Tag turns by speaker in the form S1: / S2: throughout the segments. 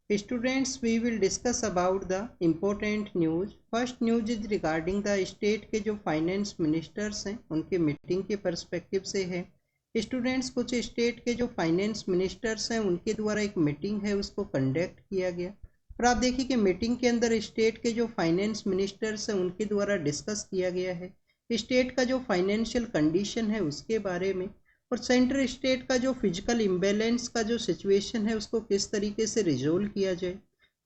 S1: Students, we will discuss about the important news. First news is regarding the state के जो finance ministers हैं उनके meeting के perspective से है। स्टूडेंट्स, कुछ स्टेट के जो फाइनेंस मिनिस्टर्स हैं उनके द्वारा एक मीटिंग है उसको कंडक्ट किया गया और आप देखिए कि मीटिंग के अंदर स्टेट के जो फाइनेंस मिनिस्टर्स हैं उनके द्वारा डिस्कस किया गया है स्टेट का जो फाइनेंशियल कंडीशन है उसके बारे में और सेंटर स्टेट का जो फिजिकल इम्बैलेंस का जो सिचुएशन है उसको किस तरीके से रिजोल्व किया जाए।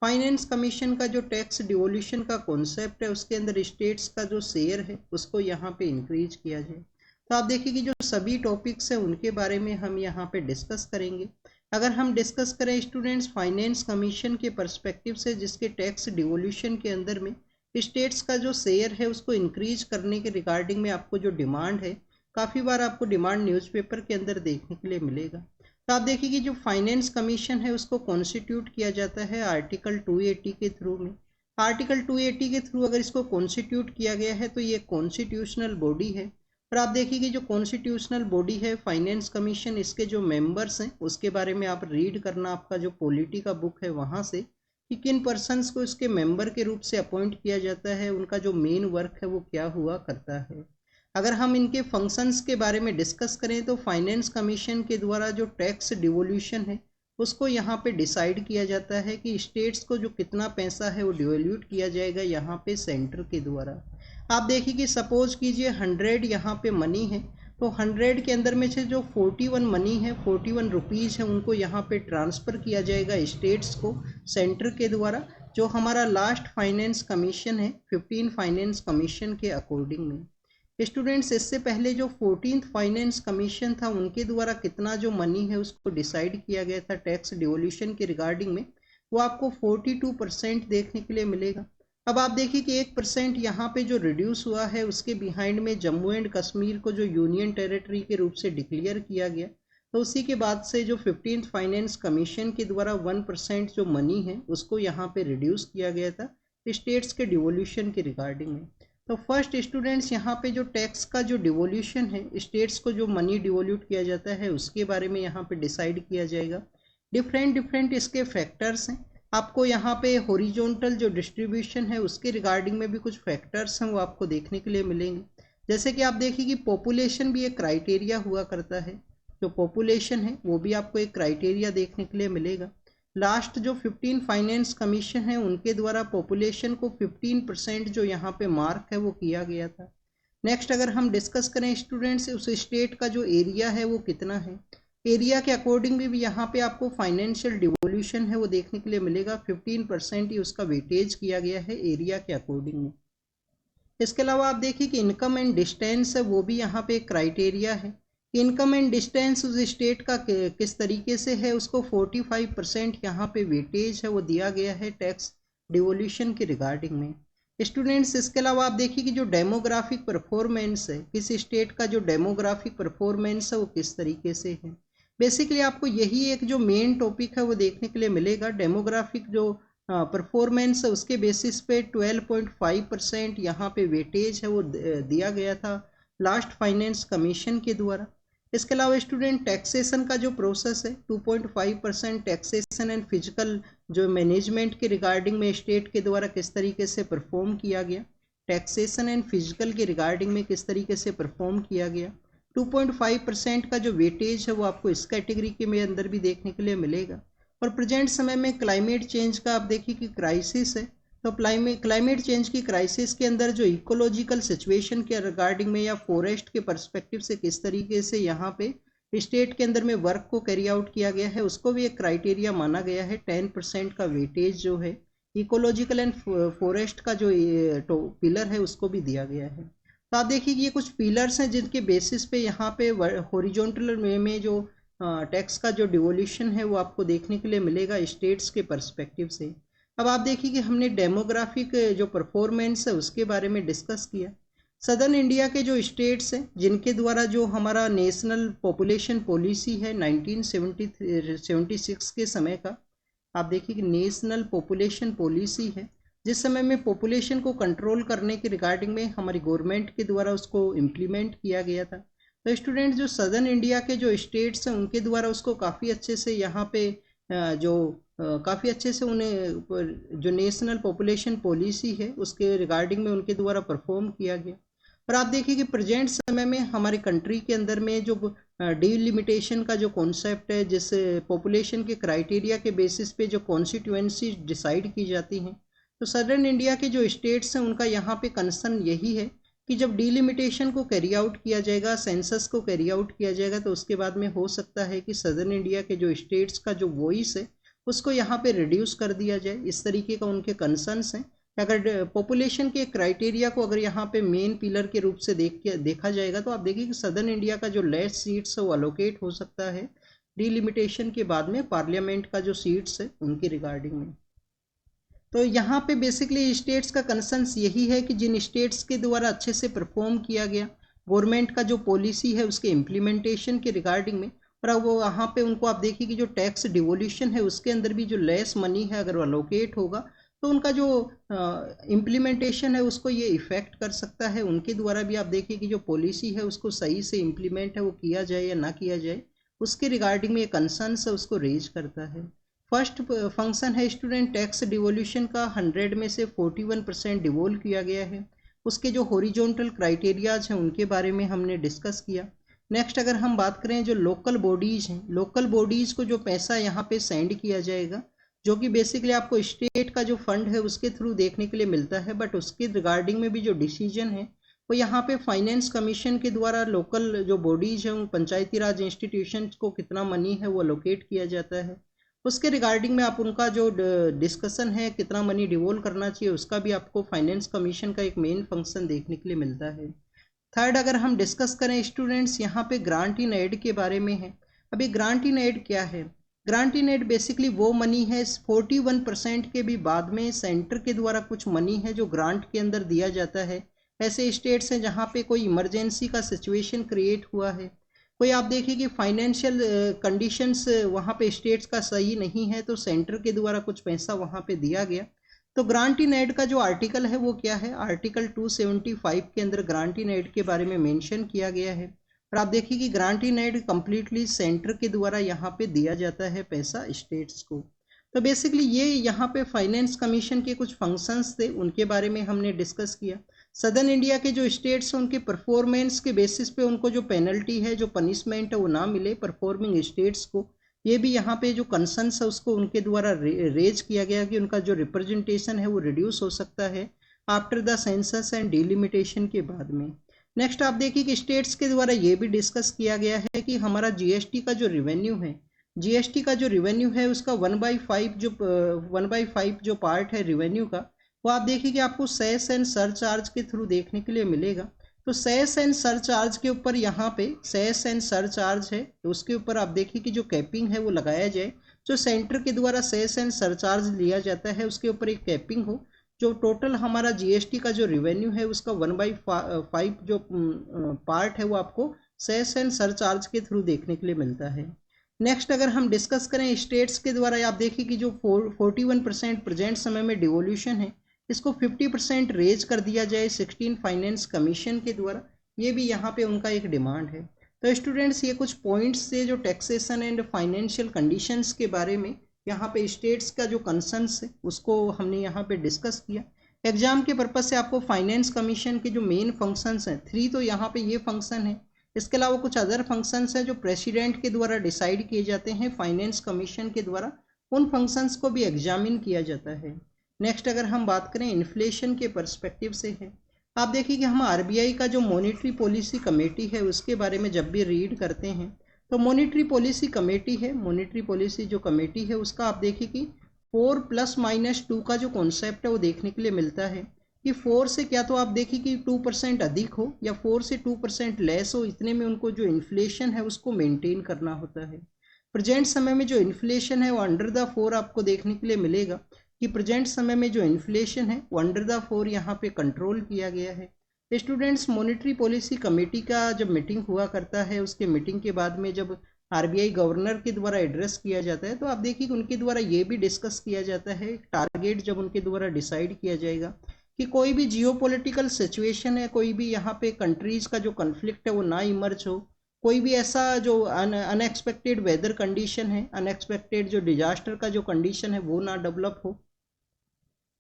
S1: फाइनेंस कमीशन का जो टैक्स डिवोल्यूशन का कॉन्सेप्ट है उसके अंदर स्टेट्स का जो शेयर है उसको यहाँ पे इंक्रीज किया जाए। तो आप देखिए कि जो सभी टॉपिक्स हैं उनके बारे में हम यहाँ पे डिस्कस करेंगे। अगर हम डिस्कस करें स्टूडेंट्स फाइनेंस कमीशन के पर्सपेक्टिव से जिसके टैक्स डिवोल्यूशन के अंदर में स्टेट्स का जो शेयर है उसको इंक्रीज करने के रिगार्डिंग में आपको जो डिमांड है काफ़ी बार आपको डिमांड न्यूज़पेपर के अंदर देखने के लिए मिलेगा। तो आप देखिए कि जो फाइनेंस कमीशन है उसको कॉन्स्टिट्यूट किया जाता है आर्टिकल 280 के थ्रू में। आर्टिकल 280 के थ्रू अगर इसको कॉन्स्टिट्यूट किया गया है तो ये कॉन्स्टिट्यूशनल बॉडी है और आप देखिए कि जो कॉन्स्टिट्यूशनल बॉडी है फाइनेंस कमीशन, इसके जो मेंबर्स हैं उसके बारे में आप रीड करना आपका जो पॉलिटी का बुक है वहाँ से कि किन पर्सनस को इसके मेंबर के रूप से अपॉइंट किया जाता है, उनका जो मेन वर्क है वो क्या हुआ करता है। अगर हम इनके फंक्शंस के बारे में डिस्कस करें तो फाइनेंस कमीशन के द्वारा जो टैक्स डिवोल्यूशन है उसको यहाँ पे डिसाइड किया जाता है कि स्टेट्स को जो कितना पैसा है वो डिवोल्यूट किया जाएगा यहाँ पे सेंटर के द्वारा। आप देखिए कि सपोज कीजिए 100 यहाँ पे मनी है तो 100 के अंदर में से जो 41 मनी है 41 रुपीज़ है उनको यहाँ पे ट्रांसफ़र किया जाएगा स्टेट्स को सेंटर के द्वारा, जो हमारा लास्ट फाइनेंस कमीशन है 15 फाइनेंस कमीशन के अकॉर्डिंग में। स्टूडेंट्स, इससे पहले जो 14th फाइनेंस कमीशन था उनके द्वारा कितना जो मनी है उसको डिसाइड किया गया था टैक्स डिवोल्यूशन के रिगार्डिंग में, वो आपको 42% देखने के लिए मिलेगा। अब आप देखिए कि 1% यहाँ पे जो रिड्यूस हुआ है उसके बिहाइंड में जम्मू एंड कश्मीर को जो यूनियन टेरिटरी के रूप से डिक्लेयर किया गया, तो उसी के बाद से जो 15th फाइनेंस कमीशन के द्वारा 1% जो मनी है उसको यहाँ पे रिड्यूस किया गया था स्टेट्स के डिवोल्यूशन के रिगार्डिंग में। तो फर्स्ट स्टूडेंट्स, यहाँ पे जो टैक्स का जो डिवोल्यूशन है स्टेट्स को जो मनी डिवोल्यूट किया जाता है उसके बारे में यहाँ पे डिसाइड किया जाएगा। डिफरेंट इसके फैक्टर्स हैं। आपको यहाँ पे हॉरिजॉन्टल जो डिस्ट्रीब्यूशन है उसके रिगार्डिंग में भी कुछ फैक्टर्स हैं वो आपको देखने के लिए मिलेंगे। जैसे कि आप देखिए कि पॉपुलेशन भी एक क्राइटेरिया हुआ करता है, जो पॉपुलेशन है वो भी आपको एक क्राइटेरिया देखने के लिए मिलेगा। लास्ट जो 15 फाइनेंस कमीशन है उनके द्वारा पॉपुलेशन को 15% जो यहाँ पे मार्क है वो किया गया था। नेक्स्ट अगर हम डिस्कस करें स्टूडेंट्स उस स्टेट का जो एरिया है वो कितना है, एरिया के अकॉर्डिंग भी यहाँ पे आपको फाइनेंशियल डिवोल्यूशन है वो देखने के लिए मिलेगा। 15% ही उसका वेटेज किया गया है एरिया के अकॉर्डिंग में। इसके अलावा आप देखिए कि इनकम एंड डिस्टेंस है वो भी यहाँ पे एक क्राइटेरिया है। इनकम एंड डिस्टेंस उस स्टेट का किस तरीके से है उसको 45% यहाँ पे वेटेज है वो दिया गया है टैक्स डिवोल्यूशन के रिगार्डिंग में। स्टूडेंट्स, इसके अलावा आप देखिए कि जो डेमोग्राफिक परफॉर्मेंस है किस स्टेट का जो डेमोग्राफिक परफॉर्मेंस है वो किस तरीके से है। बेसिकली आपको यही एक जो मेन टॉपिक है वो देखने के लिए मिलेगा। डेमोग्राफिक जो परफॉर्मेंस है उसके बेसिस पे 12.5% यहाँ पे वेटेज है वो दिया गया था लास्ट फाइनेंस कमीशन के द्वारा। इसके अलावा स्टूडेंट टैक्सेशन का जो प्रोसेस है 2.5% टैक्सेशन एंड फिजिकल जो मैनेजमेंट के रिगार्डिंग में स्टेट के द्वारा किस तरीके से परफॉर्म किया गया, टैक्सेशन एंड फिजिकल के रिगार्डिंग में किस तरीके से परफॉर्म किया गया। 2.5% का जो वेटेज है वो आपको इस कैटेगरी के में अंदर भी देखने के लिए मिलेगा। और प्रेजेंट समय में क्लाइमेट चेंज का आप देखिए कि क्राइसिस है, तो क्लाइमेट चेंज की क्राइसिस के अंदर जो इकोलॉजिकल सिचुएशन के रिगार्डिंग में या फॉरेस्ट के पर्सपेक्टिव से किस तरीके से यहाँ पे स्टेट के अंदर में वर्क को कैरी आउट किया गया है उसको भी एक क्राइटेरिया माना गया है। 10% का वेटेज जो है इकोलॉजिकल एंड फॉरेस्ट का जो पिलर है उसको भी दिया गया है। तो आप देखिए कि ये कुछ पिलर्स हैं जिनके बेसिस पे यहाँ पे हॉरिजॉन्टल में जो टैक्स का जो डिवोल्यूशन है वो आपको देखने के लिए मिलेगा स्टेट्स के पर्सपेक्टिव से। अब आप देखिए कि हमने डेमोग्राफिक जो परफॉर्मेंस है उसके बारे में डिस्कस किया। सदर्न इंडिया के जो स्टेट्स हैं जिनके द्वारा जो हमारा नेशनल पॉपुलेशन पॉलिसी है 1976 के समय का, आप देखिए कि नेशनल पॉपुलेशन पॉलिसी है जिस समय में पॉपुलेशन को कंट्रोल करने के रिगार्डिंग में हमारी गवर्नमेंट के द्वारा उसको इम्प्लीमेंट किया गया था। तो स्टूडेंट जो सदर्न इंडिया के जो स्टेट्स हैं उनके द्वारा उसको काफ़ी अच्छे से यहाँ पे जो काफ़ी अच्छे से उन्हें जो नेशनल पॉपुलेशन पॉलिसी है उसके रिगार्डिंग में उनके द्वारा परफॉर्म किया गया। और आप देखिए कि प्रेजेंट समय में हमारे कंट्री के अंदर में जो डिलिमिटेशन का जो कॉन्सेप्ट है, जिस पॉपुलेशन के क्राइटेरिया के बेसिस पे जो कॉन्स्टिट्यूएंसी डिसाइड की जाती हैं, तो सदर्न इंडिया के जो स्टेट्स हैं उनका यहाँ पे कंसर्न यही है कि जब डिलिमिटेशन को कैरी आउट किया जाएगा, सेंसस को कैरी आउट किया जाएगा, तो उसके बाद में हो सकता है कि सदर्न इंडिया के जो स्टेट्स का जो वॉइस है उसको यहाँ पे रिड्यूस कर दिया जाए। इस तरीके का उनके कंसर्न्स हैं। अगर पॉपुलेशन के क्राइटेरिया को अगर यहाँ पे मेन पिलर के रूप से देखा जाएगा, तो आप देखिए कि सदर्न इंडिया का जो लेस सीट्स है वो अलोकेट हो सकता है डिलिमिटेशन के बाद में पार्लियामेंट का जो सीट्स है उनकी रिगार्डिंग में। तो यहाँ पे बेसिकली स्टेट्स का कंसर्न्स यही है कि जिन स्टेट्स के द्वारा अच्छे से परफॉर्म किया गया गवर्नमेंट का जो पॉलिसी है उसके इम्प्लीमेंटेशन के रिगार्डिंग में, और अब वो यहाँ पे उनको आप देखिए कि जो टैक्स डिवोल्यूशन है उसके अंदर भी जो लेस मनी है अगर वो अलोकेट होगा तो उनका जो इम्प्लीमेंटेशन है उसको ये इफ़ेक्ट कर सकता है। उनके द्वारा भी आप देखिए कि जो पॉलिसी है उसको सही से इम्प्लीमेंट है वो किया जाए या ना किया जाए, उसके रिगार्डिंग में ये कंसर्न्स है उसको रेज करता है। फर्स्ट फंक्शन है स्टूडेंट टैक्स डिवोल्यूशन का 100 में से 41% डिवोल्व किया गया है। उसके जो हॉरिजॉन्टल क्राइटेरियाज हैं उनके बारे में हमने डिस्कस किया। नेक्स्ट अगर हम बात करें जो लोकल बॉडीज़ हैं, लोकल बॉडीज़ को जो पैसा यहाँ पे सेंड किया जाएगा जो कि बेसिकली आपको स्टेट का जो फंड है उसके थ्रू देखने के लिए मिलता है, बट उसके रिगार्डिंग में भी जो डिसीजन है वो यहाँ पे फाइनेंस कमीशन के द्वारा लोकल जो बॉडीज़ हैं उन पंचायती राज इंस्टीट्यूशन को कितना मनी है वो अलोकेट किया जाता है। उसके रिगार्डिंग में आप उनका जो डिस्कशन है कितना मनी डिवोल्व करना चाहिए उसका भी आपको फाइनेंस कमीशन का एक मेन फंक्शन देखने के लिए मिलता है। थर्ड अगर हम डिस्कस करें स्टूडेंट्स यहाँ पे ग्रांट इन एड के बारे में है। अभी ग्रांट इन एड क्या है? ग्रांट इन एड बेसिकली वो मनी है 41% के भी बाद में सेंटर के द्वारा कुछ मनी है जो ग्रांट के अंदर दिया जाता है। ऐसे स्टेट्स हैं जहाँ पे कोई इमरजेंसी का सिचुएशन क्रिएट हुआ है, कोई आप देखिए कि फाइनेंशियल कंडीशंस वहाँ पे स्टेट्स का सही नहीं है तो सेंटर के द्वारा कुछ पैसा वहाँ पे दिया गया। तो ग्रांट इन एड का जो आर्टिकल है वो क्या है? आर्टिकल 275 के अंदर ग्रांट इन एड के बारे में मेंशन किया गया है। और आप देखिए कि grant in aid completely centre के द्वारा यहाँ पे दिया जाता है पैसा स्टेट्स को। तो बेसिकली ये यहाँ पे फाइनेंस कमीशन के कुछ फंक्शंस थे उनके बारे में हमने डिस्कस किया। सदर्न इंडिया के जो स्टेट्स हैं उनके परफॉर्मेंस के बेसिस पे उनको जो पेनल्टी है जो पनिशमेंट है वो ना मिले परफॉर्मिंग स्टेट्स को, ये भी यहाँ पे जो कंसर्न्स है उसको उनके द्वारा रेज किया गया कि उनका जो रिप्रेजेंटेशन है वो रिड्यूस हो सकता है after the census and delimitation के बाद में। नेक्स्ट आप देखिए कि स्टेट्स के द्वारा ये भी डिस्कस किया गया है कि हमारा जीएसटी का जो रिवेन्यू है, जीएसटी का जो रिवेन्यू है उसका 1/5 जो पार्ट है रिवेन्यू का वो आप देखिए कि आपको सेस एंड सरचार्ज के थ्रू देखने के लिए मिलेगा। तो सेस एंड सरचार्ज के ऊपर यहाँ पे सेस एंड सरचार्ज है तो उसके ऊपर आप देखिए कि जो कैपिंग है वो लगाया जाए। जो सेंटर के द्वारा सेस एंड सरचार्ज लिया जाता है उसके ऊपर एक कैपिंग हो, जो टोटल हमारा जीएसटी का जो रिवेन्यू है उसका 1/5 जो पार्ट है वो आपको सेस एंड सरचार्ज के थ्रू देखने के लिए मिलता है। नेक्स्ट अगर हम डिस्कस करें स्टेट्स के द्वारा आप देखिए कि जो 41% प्रेजेंट समय में डिवोल्यूशन है इसको 50% रेज कर दिया जाए 16 फाइनेंस कमीशन के द्वारा, ये भी यहाँ पे उनका एक डिमांड है। तो स्टूडेंट्स ये कुछ पॉइंट्स से जो टैक्सेशन एंड फाइनेंशियल कंडीशंस के बारे में यहाँ पे स्टेट्स का जो कंसर्न्स है उसको हमने यहाँ पे डिस्कस किया। एग्जाम के पर्पज से आपको फाइनेंस कमीशन के जो मेन फंक्शंस हैं 3 तो यहाँ पे ये फंक्शन है, इसके अलावा कुछ अदर फंक्शंस हैं जो प्रेसिडेंट के द्वारा डिसाइड किए जाते हैं फाइनेंस कमीशन के द्वारा, उन फंक्शंस को भी एग्जामिन किया जाता है। नेक्स्ट अगर हम बात करें इन्फ्लेशन के पर्सपेक्टिव से है, आप देखिए कि हम आरबीआई का जो मॉनेटरी पॉलिसी कमेटी है उसके बारे में जब भी रीड करते हैं तो मॉनेटरी पॉलिसी कमेटी है, मॉनेटरी पॉलिसी जो कमेटी है उसका आप देखिए कि 4+-2 का जो कॉन्सेप्ट है वो देखने के लिए मिलता है कि 4 से क्या तो आप देखिए कि 2% अधिक हो या 4 से 2% लेस हो, इतने में उनको जो इन्फ्लेशन है उसको मेंटेन करना होता है। प्रेजेंट समय में जो इन्फ्लेशन है वो अंडर द 4 आपको देखने के लिए मिलेगा कि प्रेजेंट समय में जो इन्फ्लेशन है वो अंडर द 4 यहाँ पे कंट्रोल किया गया है। स्टूडेंट्स मॉनेटरी पॉलिसी कमेटी का जब मीटिंग हुआ करता है उसके मीटिंग के बाद में जब आरबीआई गवर्नर के द्वारा एड्रेस किया जाता है तो आप देखिए कि उनके द्वारा ये भी डिस्कस किया जाता है टारगेट जब उनके द्वारा डिसाइड किया जाएगा कि कोई भी जियोपॉलिटिकल सिचुएशन है, कोई भी यहाँ पे कंट्रीज़ का जो कन्फ्लिक्ट है वो ना इमर्ज हो, कोई भी ऐसा जो अनएक्सपेक्टेड वेदर कंडीशन है, अनएक्सपेक्टेड जो डिजास्टर का जो कंडीशन है वो ना डेवलप हो।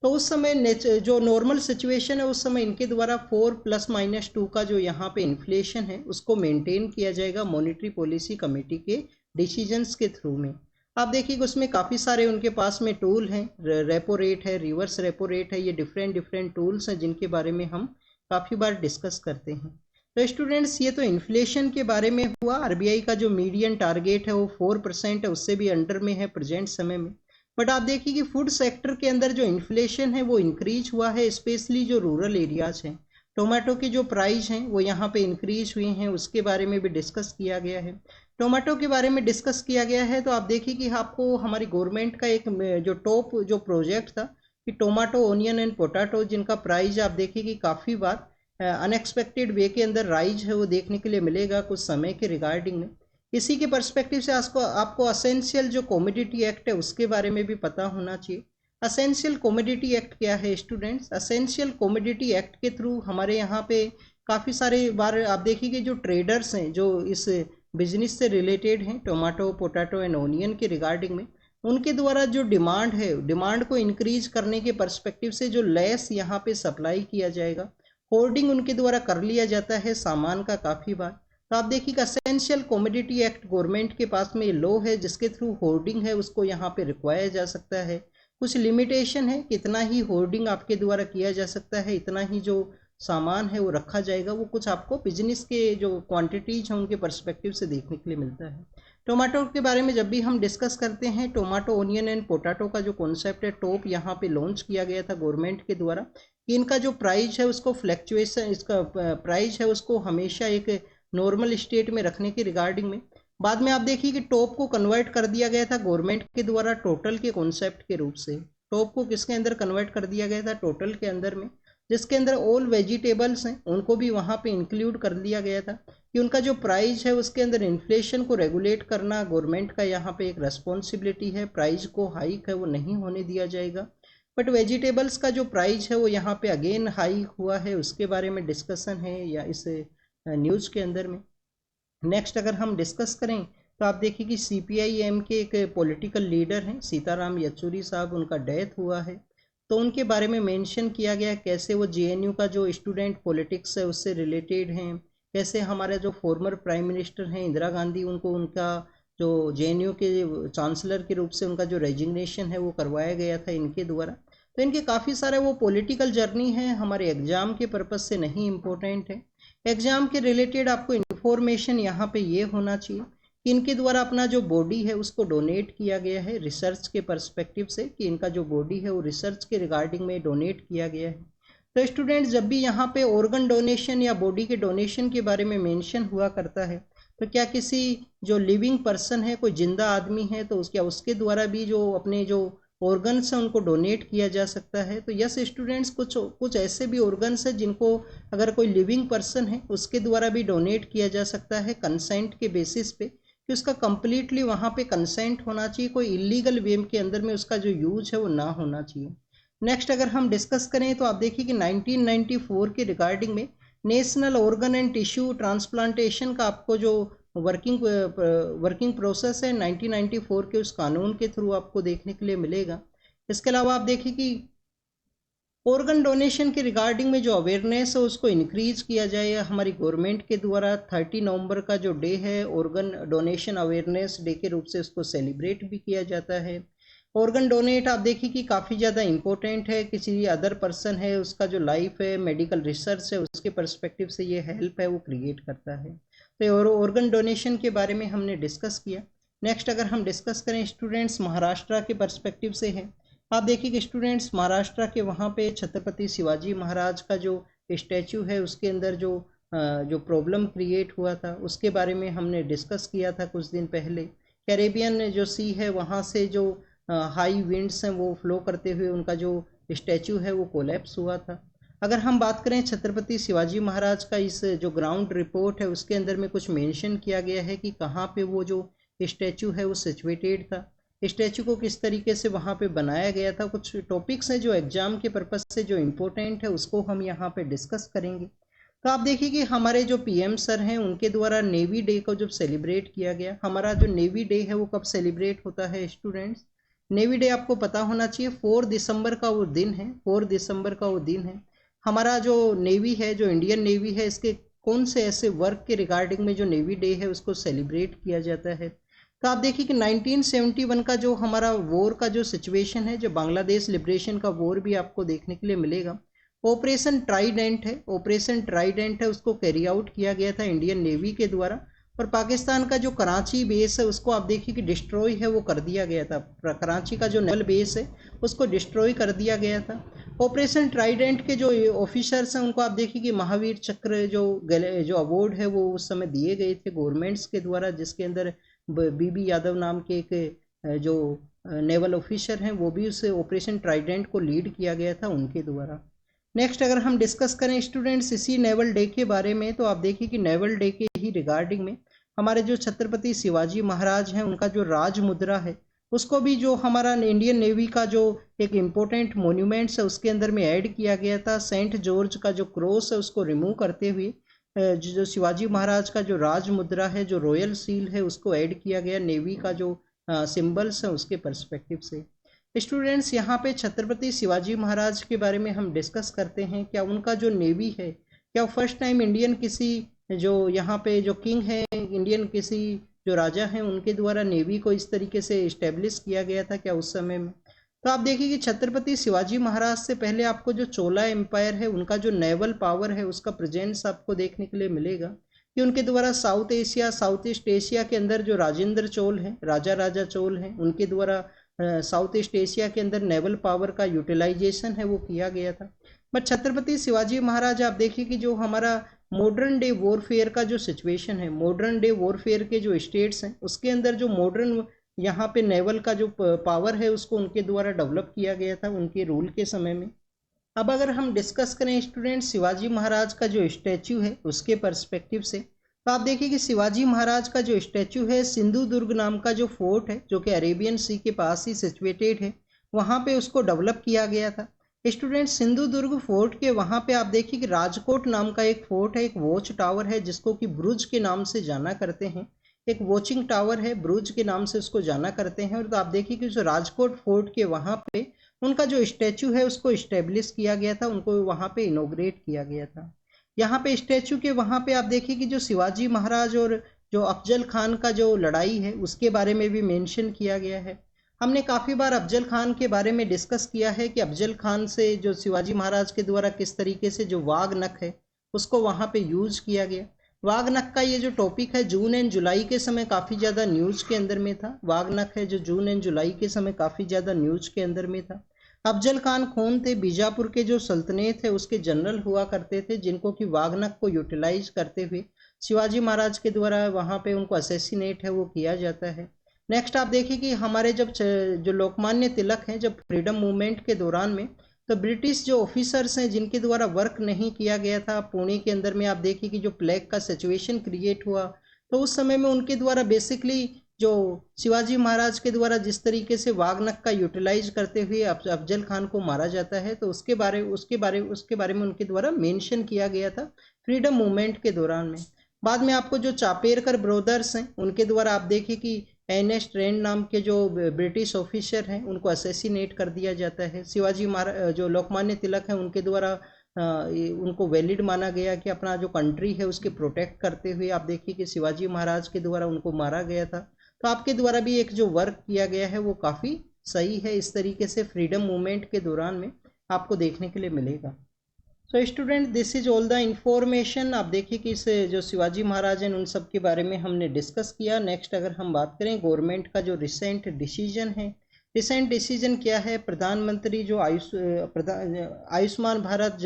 S1: तो उस समय जो नॉर्मल सिचुएशन है उस समय इनके द्वारा 4+-2 का जो यहाँ पे इन्फ्लेशन है उसको मेंटेन किया जाएगा मॉनेटरी पॉलिसी कमेटी के डिसीजंस के थ्रू में। आप देखिए उसमें काफ़ी सारे उनके पास में टूल हैं, रेपो रेट है, रिवर्स रेपो रेट है, ये डिफरेंट डिफरेंट टूल्स हैं जिनके बारे में हम काफ़ी बार डिस्कस करते हैं। तो स्टूडेंट्स ये तो इन्फ्लेशन के बारे में हुआ। आरबीआई का जो मीडियन टारगेट है वो 4% है, उससे भी अंडर में है प्रेजेंट समय में। बट आप देखिए कि फूड सेक्टर के अंदर जो इन्फ्लेशन है वो इंक्रीज हुआ है, स्पेशली जो रूरल एरियाज हैं। टोमेटो के जो प्राइस हैं वो यहाँ पे इंक्रीज हुए हैं, उसके बारे में भी डिस्कस किया गया है। टोमेटो के बारे में डिस्कस किया गया है तो आप देखिए कि आपको हमारी गवर्नमेंट का एक जो टॉप जो प्रोजेक्ट था कि टोमेटो, ओनियन एंड पोटैटो, जिनका प्राइस आप देखिए कि काफ़ी बार अनएक्सपेक्टेड वे के अंदर राइज है वो देखने के लिए मिलेगा कुछ समय के रिगार्डिंग में। इसी के पर्सपेक्टिव से आपको असेंशियल जो कमोडिटी एक्ट है उसके बारे में भी पता होना चाहिए। असेंशियल कमोडिटी एक्ट क्या है स्टूडेंट्स? असेंशियल कमोडिटी एक्ट के थ्रू हमारे यहाँ पे काफ़ी सारे बार आप देखिए जो ट्रेडर्स हैं जो इस बिजनेस से रिलेटेड हैं, टोमेटो, पोटैटो एंड ओनियन के रिगार्डिंग में, उनके द्वारा जो डिमांड है, डिमांड को इंक्रीज करने के पर्सपेक्टिव से जो लेस यहाँ पे सप्लाई किया जाएगा, होर्डिंग उनके द्वारा कर लिया जाता है सामान का काफ़ी बार। तो आप देखिए असेंशियल कमोडिटी एक्ट गवर्नमेंट के पास में लॉ है जिसके थ्रू होर्डिंग है उसको यहाँ पे रिक्वायर जा सकता है। कुछ लिमिटेशन है, कितना ही होर्डिंग आपके द्वारा किया जा सकता है, इतना ही जो सामान है वो रखा जाएगा। वो कुछ आपको बिजनेस के जो क्वांटिटीज हैं उनके पर्सपेक्टिव से देखने के लिए मिलता है। टोमेटो के बारे में जब भी हम डिस्कस करते हैं, टोमेटो, ओनियन एंड पोटैटो का जो कॉन्सेप्ट है टॉप यहाँ पे लॉन्च किया गया था गवर्नमेंट के द्वारा कि इनका जो प्राइस है उसको फ्लैक्चुएशन, इसका प्राइस है उसको हमेशा एक नॉर्मल स्टेट में रखने की रिगार्डिंग में। बाद में आप देखिए कि टॉप को कन्वर्ट कर दिया गया था गवर्नमेंट के द्वारा टोटल के कॉन्सेप्ट के रूप से। टॉप को किसके अंदर कन्वर्ट कर दिया गया था? टोटल के अंदर में, जिसके अंदर ऑल वेजिटेबल्स हैं उनको भी वहाँ पे इंक्लूड कर दिया गया था कि उनका जो प्राइस है उसके अंदर इन्फ्लेशन को रेगुलेट करना गवर्नमेंट का यहाँ पे एक रेस्पॉन्सिबिलिटी है। प्राइस को हाइक है वो नहीं होने दिया जाएगा। बट वेजिटेबल्स का जो प्राइस है वो यहाँ पे अगेन हाइक हुआ है, उसके बारे में डिस्कशन है या इस न्यूज़ के अंदर में। नेक्स्ट अगर हम डिस्कस करें तो आप देखिए कि सीपीआई-एम के एक पॉलिटिकल लीडर हैं सीताराम येचुरी साहब, उनका डेथ हुआ है। तो उनके बारे में मेंशन किया गया है कैसे वो जेएनयू का जो स्टूडेंट पॉलिटिक्स है उससे रिलेटेड हैं, कैसे हमारे जो फॉर्मर प्राइम मिनिस्टर हैं इंदिरा गांधी, उनको उनका जो जेएनयू के चांसलर के रूप से उनका जो रेजिग्नेशन है वो करवाया गया था इनके द्वारा। तो इनके काफ़ी सारे वो पॉलिटिकल जर्नी है, हमारे एग्जाम के पर्पज़ से नहीं इम्पोर्टेंट है। एग्जाम के रिलेटेड आपको इन्फॉर्मेशन यहाँ पे ये होना चाहिए कि इनके द्वारा अपना जो बॉडी है उसको डोनेट किया गया है रिसर्च के पर्सपेक्टिव से, कि इनका जो बॉडी है वो रिसर्च के रिगार्डिंग में डोनेट किया गया है। तो स्टूडेंट्स जब भी यहाँ पे ऑर्गन डोनेशन या बॉडी के डोनेशन के बारे में मेंशन हुआ करता है तो क्या किसी जो लिविंग पर्सन है, कोई जिंदा आदमी है, तो उसके द्वारा भी जो अपने जो ऑर्गन्स हैं उनको डोनेट किया जा सकता है? तो यस स्टूडेंट्स, कुछ कुछ ऐसे भी ऑर्गन्स हैं जिनको अगर कोई लिविंग पर्सन है उसके द्वारा भी डोनेट किया जा सकता है कंसेंट के बेसिस पे, कि उसका कंप्लीटली वहाँ पे कंसेंट होना चाहिए, कोई इलीगल वे के अंदर में उसका जो यूज है वो ना होना चाहिए। नेक्स्ट अगर हम डिस्कस करें तो आप देखिए कि 1994 के रिगार्डिंग में national organ and tissue transplantation का आपको जो वर्किंग प्रोसेस है 1994 के उस कानून के थ्रू आपको देखने के लिए मिलेगा। इसके अलावा आप देखिए कि ऑर्गन डोनेशन के रिगार्डिंग में जो अवेयरनेस है उसको इंक्रीज किया जाए हमारी गवर्नमेंट के द्वारा। 30 नवंबर का जो डे है ऑर्गन डोनेशन अवेयरनेस डे के रूप से उसको सेलिब्रेट भी किया जाता है। ऑर्गन डोनेट आप देखिए कि काफ़ी ज़्यादा इंपॉर्टेंट है, किसी अदर पर्सन है उसका जो लाइफ है, मेडिकल रिसर्च है, उसके पर्सपेक्टिव से ये हेल्प है वो क्रिएट करता है। तो ऑर्गन डोनेशन के बारे में हमने डिस्कस किया। नेक्स्ट अगर हम डिस्कस करें स्टूडेंट्स महाराष्ट्र के पर्सपेक्टिव से है। आप देखिए कि स्टूडेंट्स महाराष्ट्र के वहाँ पे छत्रपति शिवाजी महाराज का जो स्टैचू है उसके अंदर जो प्रॉब्लम क्रिएट हुआ था उसके बारे में हमने डिस्कस किया था कुछ दिन पहले। कैरेबियन जो सी है वहाँ से जो हाई विंड्स हैं वो फ्लो करते हुए उनका जो स्टैचू है वो कोलैप्स हुआ था। अगर हम बात करें छत्रपति शिवाजी महाराज का इस जो ग्राउंड रिपोर्ट है उसके अंदर में कुछ मेंशन किया गया है कि कहाँ पे वो जो स्टैचू है वो सिचुएटेड था, स्टैचू को किस तरीके से वहाँ पे बनाया गया था। कुछ टॉपिक्स हैं जो एग्जाम के पर्पज़ से जो इम्पोर्टेंट है उसको हम यहाँ पे डिस्कस करेंगे। तो आप देखिए कि हमारे जो पीएम सर हैं उनके द्वारा नेवी डे को जब सेलिब्रेट किया गया, हमारा जो नेवी डे है वो कब सेलिब्रेट होता है स्टूडेंट्स? नेवी डे आपको पता होना चाहिए 4 दिसंबर का वो दिन है, 4 दिसंबर का वो दिन है। हमारा जो नेवी है, जो इंडियन नेवी है, इसके कौन से ऐसे वर्क के रिगार्डिंग में जो नेवी डे है उसको सेलिब्रेट किया जाता है? तो आप देखिए कि 1971 का जो हमारा वॉर का जो सिचुएशन है, जो बांग्लादेश लिबरेशन का वॉर भी आपको देखने के लिए मिलेगा। ऑपरेशन ट्राइडेंट है, ऑपरेशन ट्राइडेंट है, उसको कैरी आउट किया गया था इंडियन नेवी के द्वारा। और पाकिस्तान का जो कराची बेस है उसको आप देखिए कि डिस्ट्रॉय है वो कर दिया गया था। कराची का जो नेवल बेस है उसको डिस्ट्रॉय कर दिया गया था। ऑपरेशन ट्राइडेंट के जो ऑफिसर्स हैं उनको आप देखिए कि महावीर चक्र जो अवार्ड है वो उस समय दिए गए थे गवर्नमेंट्स के द्वारा, जिसके अंदर बीबी यादव नाम के एक जो नेवल ऑफिसर हैं वो भी उस ऑपरेशन ट्राइडेंट को लीड किया गया था उनके द्वारा। नेक्स्ट अगर हम डिस्कस करें स्टूडेंट्स इसी नेवल डे के बारे में, तो आप देखिए कि नेवल डे के ही रिगार्डिंग में हमारे जो छत्रपति शिवाजी महाराज हैं उनका जो राज मुद्रा है उसको भी जो हमारा इंडियन नेवी का जो एक इम्पोर्टेंट मोन्यूमेंट्स है उसके अंदर में ऐड किया गया था। सेंट जॉर्ज का जो क्रॉस है उसको रिमूव करते हुए जो शिवाजी महाराज का जो राज मुद्रा है, जो रॉयल सील है, उसको ऐड किया गया नेवी का जो सिंबल्स है उसके पर्सपेक्टिव से। स्टूडेंट्स यहाँ पे छत्रपति शिवाजी महाराज के बारे में हम डिस्कस करते हैं। क्या उनका जो नेवी है, क्या फर्स्ट टाइम इंडियन किसी जो यहाँ पे जो किंग है, इंडियन किसी जो राजा हैं उनके द्वारा नेवी को इस तरीके से इस्टेब्लिश किया गया था क्या उस समय में? तो आप देखिए कि छत्रपति शिवाजी महाराज से पहले आपको जो चोला एम्पायर है उनका जो नेवल पावर है उसका प्रेजेंस आपको देखने के लिए मिलेगा कि उनके द्वारा south Asia, south east Asia के अंदर जो राजेंद्र चोल हैं, राजा चोल हैं, उनके द्वारा साउथ ईस्ट एशिया के अंदर नेवल पावर का यूटिलाइजेशन है वो किया गया था। बट छत्रपति शिवाजी महाराज आप देखिए कि जो हमारा मॉडर्न डे वॉरफेयर का जो सिचुएशन है, मॉडर्न डे वॉरफेयर के जो स्टेट्स हैं उसके अंदर जो मॉडर्न यहाँ पे नेवल का जो पावर है उसको उनके द्वारा डेवलप किया गया था उनके रूल के समय में। अब अगर हम डिस्कस करें स्टूडेंट शिवाजी महाराज का जो स्टैचू है उसके पर्सपेक्टिव से, तो आप देखिए कि शिवाजी महाराज का जो स्टैचू है सिंधु दुर्ग नाम का जो फोर्ट है जो कि अरेबियन सी के पास ही सिचुएटेड है, वहाँ पे उसको डेवलप किया गया था। स्टूडेंट सिंधु दुर्ग फोर्ट के वहाँ पे आप देखिए कि राजकोट नाम का एक फोर्ट है, एक वॉच टावर है जिसको कि ब्रुज के नाम से जाना करते हैं। एक वॉचिंग टावर है, ब्रुज के नाम से उसको जाना करते हैं। और तो आप देखिए कि जो राजकोट फोर्ट के वहाँ पे उनका जो स्टैचू है उसको इस्टेब्लिश किया गया था, उनको वहाँ पे इनोग्रेट किया गया था। यहाँ पे स्टैचू के वहाँ पे आप देखिए कि जो शिवाजी महाराज और जो अफजल खान का जो लड़ाई है उसके बारे में भी मेंशन किया गया है। हमने काफ़ी बार अफजल खान के बारे में डिस्कस किया है कि अफजल खान से जो शिवाजी महाराज के द्वारा किस तरीके से जो वाघ नख है उसको वहाँ पे यूज किया गया। वाघ नख का ये जो टॉपिक है जून एंड जुलाई के समय काफ़ी ज़्यादा न्यूज़ के अंदर में था। वाघ नख है जो जून एंड जुलाई के समय काफ़ी ज़्यादा न्यूज़ के अंदर में था। अफजल खान कौन थे? बीजापुर के जो सल्तनत है उसके जनरल हुआ करते थे, जिनको कि वाघ नख को यूटिलाइज करते हुए शिवाजी महाराज के द्वारा वहाँ पे उनको असैसिनेट है वो किया जाता है। नेक्स्ट आप देखिए कि हमारे जब जो लोकमान्य तिलक हैं जब फ्रीडम मूवमेंट के दौरान में, तो ब्रिटिश जो ऑफिसर्स हैं जिनके द्वारा वर्क नहीं किया गया था पुणे के अंदर में, आप देखिए कि जो प्लेग का सिचुएशन क्रिएट हुआ तो उस समय में उनके द्वारा बेसिकली जो शिवाजी महाराज के द्वारा जिस तरीके से वाघ नख का यूटिलाइज करते हुए अफजल खान को मारा जाता है तो उसके बारे में उनके द्वारा मेंशन किया गया था फ्रीडम मूवमेंट के दौरान में। बाद में आपको जो चापेरकर ब्रदर्स हैं उनके द्वारा आप देखिए कि एन.एस. ट्रेंड नाम के जो ब्रिटिश ऑफिसर हैं उनको असैसिनेट कर दिया जाता है। शिवाजी महाराज जो लोकमान्य तिलक हैं उनके द्वारा उनको वैलिड माना गया कि अपना जो कंट्री है उसके प्रोटेक्ट करते हुए आप देखिए कि शिवाजी महाराज के द्वारा उनको मारा गया था। तो आपके द्वारा भी एक जो वर्क किया गया है वो काफ़ी सही है, इस तरीके से फ्रीडम मूवमेंट के दौरान में आपको देखने के लिए मिलेगा। So student this is all the information. आप देखिए कि इस जो शिवाजी महाराज हैं उन सब के बारे में हमने डिस्कस किया। नेक्स्ट अगर हम बात करें गवर्नमेंट का जो रिसेंट डिसीजन है, रिसेंट डिसीजन क्या है? प्रधानमंत्री जो आयुष्मान भारत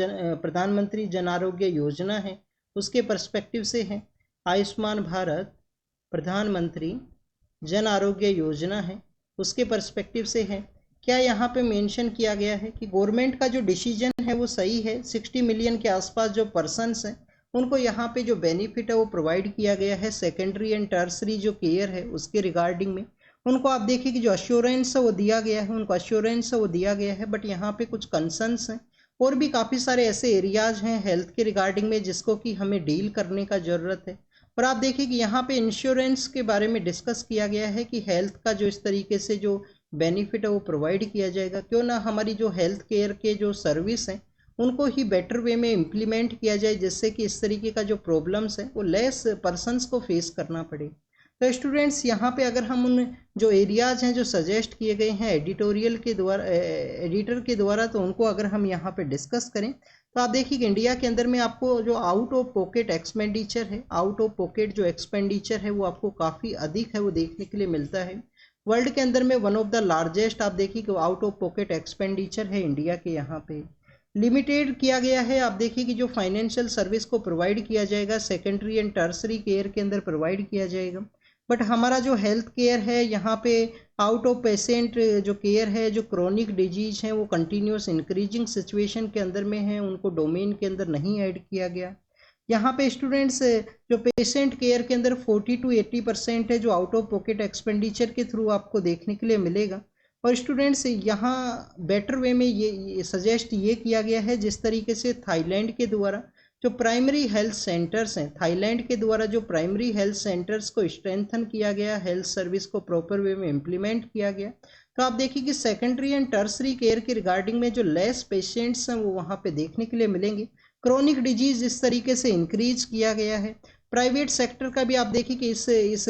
S1: प्रधानमंत्री जन आरोग्य योजना है उसके पर्सपेक्टिव से है। आयुष्मान भारत प्रधानमंत्री जन आरोग्य योजना है उसके पर्सपेक्टिव से है। क्या यहाँ पे मेंशन किया गया है कि गवर्नमेंट का जो डिसीजन है वो सही है। 60 मिलियन के आसपास जो पर्सन्स हैं उनको यहाँ पे जो बेनिफिट है वो प्रोवाइड किया गया है। सेकेंडरी एंड टर्सरी जो केयर है उसके रिगार्डिंग में उनको आप देखिए कि जो अश्योरेंस है वो दिया गया है, उनको अश्योरेंस है वो दिया गया है। बट यहाँ पे कुछ कंसर्न्स हैं और भी काफ़ी सारे ऐसे एरियाज हैं हेल्थ के रिगार्डिंग में जिसको कि हमें डील करने का ज़रूरत है। और आप देखिए कि यहाँ पे इंश्योरेंस के बारे में डिस्कस किया गया है कि हेल्थ का जो इस तरीके से जो बेनिफिट है वो प्रोवाइड किया जाएगा, क्यों ना हमारी जो हेल्थ केयर के जो सर्विस हैं उनको ही बेटर वे में इम्प्लीमेंट किया जाए, जिससे कि इस तरीके का जो प्रॉब्लम्स है वो लेस पर्सनस को फेस करना पड़े। तो स्टूडेंट्स यहाँ पे अगर हम उन जो एरियाज हैं जो सजेस्ट किए गए हैं एडिटोरियल के द्वारा, एडिटर के द्वारा, तो उनको अगर हम यहाँ पे डिस्कस करें तो आप देखिए कि इंडिया के अंदर में आपको जो आउट ऑफ पॉकेट एक्सपेंडिचर है, आउट ऑफ पॉकेट जो एक्सपेंडिचर है वो आपको काफ़ी अधिक है वो देखने के लिए मिलता है। वर्ल्ड के अंदर में वन ऑफ द लार्जेस्ट आप देखिए कि आउट ऑफ पॉकेट एक्सपेंडिचर है इंडिया के यहाँ पे। लिमिटेड किया गया है, आप देखिए कि जो फाइनेंशियल सर्विस को प्रोवाइड किया जाएगा सेकेंडरी एंड टर्सरी केयर के अंदर प्रोवाइड किया जाएगा। बट हमारा जो हेल्थ केयर है यहाँ पे आउट ऑफ पेशेंट जो केयर है, जो क्रोनिक डिजीज है वो कंटिन्यूस इंक्रीजिंग सिचुएशन के अंदर में है, उनको डोमेन के अंदर नहीं ऐड किया गया। यहाँ पे स्टूडेंट्स जो पेशेंट केयर के अंदर 40 to 80% है जो आउट ऑफ पॉकेट एक्सपेंडिचर के थ्रू आपको देखने के लिए मिलेगा। और स्टूडेंट्स यहाँ बेटर वे में ये सजेस्ट ये किया गया है जिस तरीके से थाईलैंड के द्वारा जो प्राइमरी हेल्थ सेंटर्स हैं, थाईलैंड के द्वारा जो प्राइमरी हेल्थ सेंटर्स को स्ट्रेंथन किया गया, हेल्थ सर्विस को प्रॉपर वे में इम्प्लीमेंट किया गया। तो आप देखिए कि सेकेंडरी एंड टर्सरी केयर के रिगार्डिंग में जो लेस पेशेंट्स हैं वो वहाँ पे देखने के लिए मिलेंगे। क्रोनिक डिजीज इस तरीके से इंक्रीज किया गया है। प्राइवेट सेक्टर का भी आप देखिए कि इस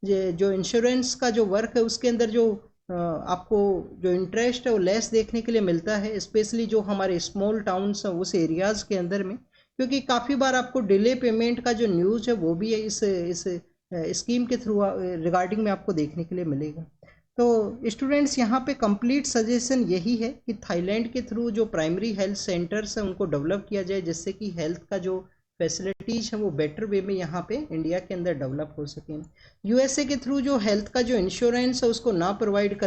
S1: जो इंश्योरेंस का जो वर्क है उसके अंदर जो आपको जो इंटरेस्ट है वो लेस देखने के लिए मिलता है, स्पेशली जो हमारे स्मॉल टाउन्स हैं उस एरियाज़ के अंदर में, क्योंकि काफ़ी बार आपको डिले पेमेंट का जो न्यूज़ है वो भी इस स्कीम के थ्रू रिगार्डिंग में आपको देखने के लिए मिलेगा। तो स्टूडेंट्स यहाँ पे कंप्लीट सजेशन यही है कि थाईलैंड के थ्रू जो प्राइमरी हेल्थ सेंटर्स हैं उनको डेवलप किया जाए, जिससे कि हेल्थ का जो फैसिलिटीज़ है वो बेटर वे में यहाँ पे इंडिया के अंदर डेवलप हो सकें। यूएसए के थ्रू जो हेल्थ का जो इंश्योरेंस है उसको ना प्रोवाइड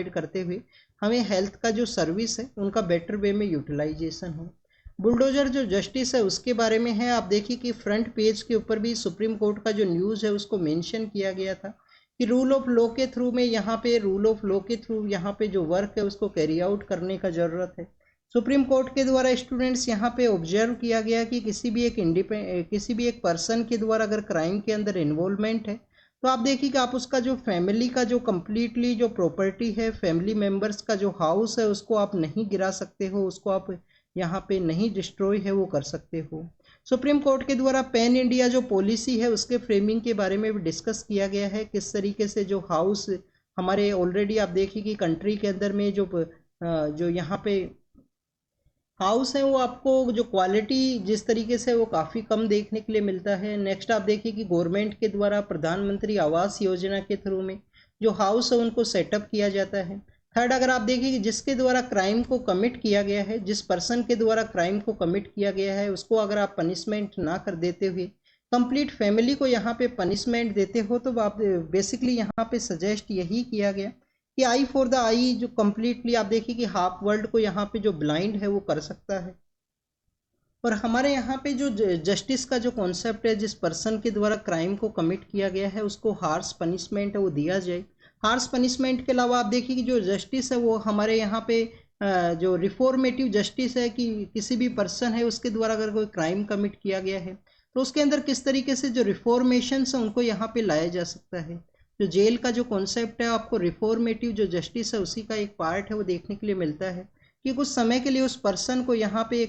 S1: करते हुए हमें हेल्थ का जो सर्विस है उनका बेटर वे में यूटिलाइजेशन हो। बुलडोजर जो जस्टिस है उसके बारे में है, आप देखिए कि फ्रंट पेज के ऊपर भी सुप्रीम कोर्ट का जो न्यूज़ है उसको मेंशन किया गया था कि रूल ऑफ लॉ के थ्रू यहाँ पे जो वर्क है उसको कैरी आउट करने का ज़रूरत है। सुप्रीम कोर्ट के द्वारा स्टूडेंट्स यहाँ पे ऑब्जर्व किया गया कि किसी भी एक पर्सन के द्वारा अगर क्राइम के अंदर इन्वॉल्वमेंट है तो आप देखिए कि आप उसका जो फैमिली का जो कम्प्लीटली जो प्रॉपर्टी है, फैमिली मेम्बर्स का जो हाउस है उसको आप नहीं गिरा सकते हो, उसको आप यहाँ पे नहीं डिस्ट्रॉय है वो कर सकते हो। सुप्रीम कोर्ट के द्वारा पैन इंडिया जो पॉलिसी है उसके फ्रेमिंग के बारे में भी डिस्कस किया गया है, किस तरीके से जो हाउस हमारे ऑलरेडी आप देखिए कि कंट्री के अंदर में जो यहाँ पे हाउस है वो आपको जो क्वालिटी जिस तरीके से वो काफ़ी कम देखने के लिए मिलता है। नेक्स्ट आप देखिए कि गवर्नमेंट के द्वारा प्रधानमंत्री आवास योजना के थ्रू में जो हाउस है उनको सेटअप किया जाता है। थर्ड अगर आप देखिए कि जिसके द्वारा क्राइम को कमिट किया गया है, जिस पर्सन के द्वारा क्राइम को कमिट किया गया है उसको अगर आप पनिशमेंट ना कर देते हुए कंप्लीट फैमिली को यहाँ पे पनिशमेंट देते हो, तो आप बेसिकली यहाँ पे सजेस्ट यही किया गया कि आई फॉर द आई जो कम्प्लीटली आप देखिए कि हाफ वर्ल्ड को यहाँ पे जो ब्लाइंड है वो कर सकता है। और हमारे यहाँ पे जो जस्टिस का जो कॉन्सेप्ट है, जिस पर्सन के द्वारा क्राइम को कमिट किया गया है उसको हार्श पनिशमेंट है वो दिया जाए। हार्श पनिशमेंट के अलावा आप देखिए कि जो जस्टिस है वो हमारे यहाँ पे जो रिफॉर्मेटिव जस्टिस है कि किसी भी पर्सन है उसके द्वारा अगर कोई क्राइम कमिट किया गया है तो उसके अंदर किस तरीके से जो रिफॉर्मेशंस है उनको यहाँ पे लाया जा सकता है। जो जेल का जो कॉन्सेप्ट है आपको रिफॉर्मेटिव जो जस्टिस है उसी का एक पार्ट है वो देखने के लिए मिलता है कि कुछ समय के लिए उस पर्सन को यहाँ पे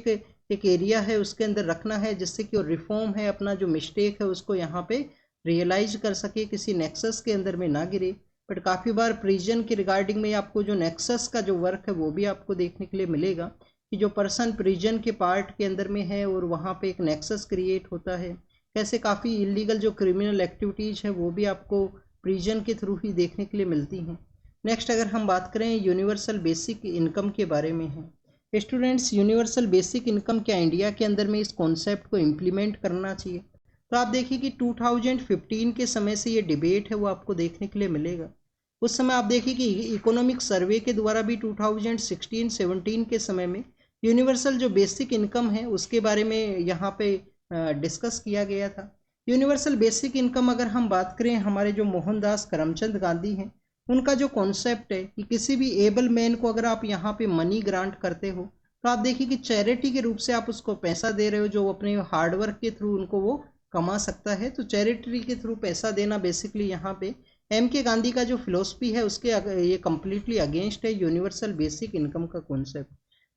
S1: एक एरिया है उसके अंदर रखना है, जिससे कि वो रिफॉर्म है अपना जो मिस्टेक है उसको यहाँ पे रियलाइज कर सके, किसी नेक्सस के अंदर में ना गिरे। बट काफ़ी बार प्रिजन के रिगार्डिंग में आपको जो नेक्सस का जो वर्क है वो भी आपको देखने के लिए मिलेगा कि जो पर्सन प्रिजन के पार्ट के अंदर में है और वहाँ पे एक नेक्सस क्रिएट होता है, कैसे काफ़ी इलीगल जो क्रिमिनल एक्टिविटीज़ है वो भी आपको प्रिजन के थ्रू ही देखने के लिए मिलती हैं। नेक्स्ट अगर हम बात करें यूनिवर्सल बेसिक इनकम के बारे में है। स्टूडेंट्स यूनिवर्सल बेसिक इनकम क्या इंडिया के अंदर में इस कॉन्सेप्ट को इम्प्लीमेंट करना चाहिए? तो आप देखिए कि 2015 के समय से ये डिबेट है वो आपको देखने के लिए मिलेगा। उस समय आप देखिए कि इकोनॉमिक सर्वे के द्वारा भी 2016-17 के समय में यूनिवर्सल जो बेसिक इनकम है उसके बारे में यहाँ पे डिस्कस किया गया था। यूनिवर्सल बेसिक इनकम अगर हम बात करें, हमारे जो मोहनदास करमचंद गांधी हैं उनका जो कॉन्सेप्ट है कि किसी भी एबल मैन को अगर आप यहाँ पे मनी ग्रांट करते हो तो आप देखिए कि चैरिटी के रूप से आप उसको पैसा दे रहे हो, जो अपने हार्डवर्क के थ्रू उनको वो कमा सकता है। तो चैरिटी के थ्रू पैसा देना बेसिकली यहाँ पे एम के गांधी का जो फिलोसफी है उसके ये कम्प्लीटली अगेंस्ट है यूनिवर्सल बेसिक इनकम का कॉन्सेप्ट।